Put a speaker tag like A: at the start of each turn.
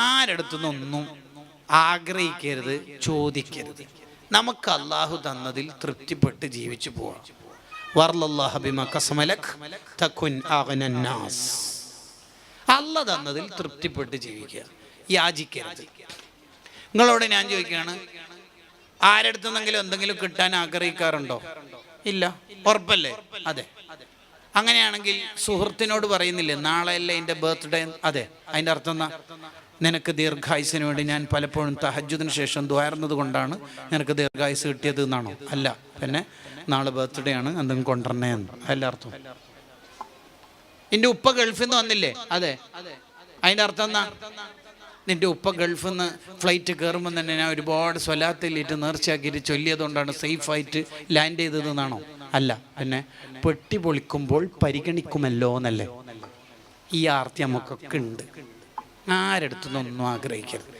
A: ആരടുത്തുനിന്നൊന്നും ആഗ്രഹിക്കരുത്, ചോദിക്കരുത്. നമുക്ക് അള്ളാഹു തന്നതിൽ തൃപ്തിപ്പെട്ട് ജീവിച്ചു പോവാം. അള്ളാഹ് തന്നതിൽ തൃപ്തിപ്പെട്ട് ജീവിക്കുക, യാചിക്കരുത്. നിങ്ങളോട് ഞാൻ ചോദിക്കുകയാണ്, ആരടുത്തുനിന്നെങ്കിലും എന്തെങ്കിലും കിട്ടാൻ ആഗ്രഹിക്കാറുണ്ടോ? ഇല്ല, ഉറപ്പല്ലേ? അതെ. അങ്ങനെയാണെങ്കിൽ സുഹൃത്തിനോട് പറയുന്നില്ലേ, നാളെയല്ലേ എൻ്റെ ബർത്ത്ഡേ? അതെ. അതിൻ്റെ അർത്ഥം എന്നാ? നിനക്ക് ദീർഘായുസിന് വേണ്ടി ഞാൻ പലപ്പോഴും തഹജ്ജുദിന് ശേഷം ദ്വാരുന്നത് കൊണ്ടാണ് നിനക്ക് ദീർഘായുസ് കിട്ടിയത് എന്നാണോ? അല്ല. പിന്നെ നാളെ ബർത്ത്ഡേ ആണ്, എന്തെങ്കിലും കൊണ്ടുവരണേ എന്ന് അതിൻ്റെ അർത്ഥം. നിന്റെ ഉപ്പ ഗൾഫിൽ നിന്ന് വന്നില്ലേ? അതെ. അതിൻ്റെ അർത്ഥം എന്നാ? നിന്റെ ഉപ്പ ഗൾഫിൽ നിന്ന് ഫ്ലൈറ്റ് കയറുമ്പോൾ തന്നെ ഞാൻ ഒരുപാട് സ്വലാത്തിലിട്ട് നേർച്ചയാക്കിയിട്ട് ചൊല്ലിയതുകൊണ്ടാണ് സേഫായിട്ട് ലാൻഡ് ചെയ്തതെന്നാണോ? അല്ല. പിന്നെ പെട്ടി പൊളിക്കുമ്പോൾ പരിഗണിക്കുമല്ലോ എന്നല്ലേ? ഈ ആർത്തി നമുക്കൊക്കെ ഉണ്ട്. ആരടുത്തുനിന്നൊന്നും ആഗ്രഹിക്കരുത്.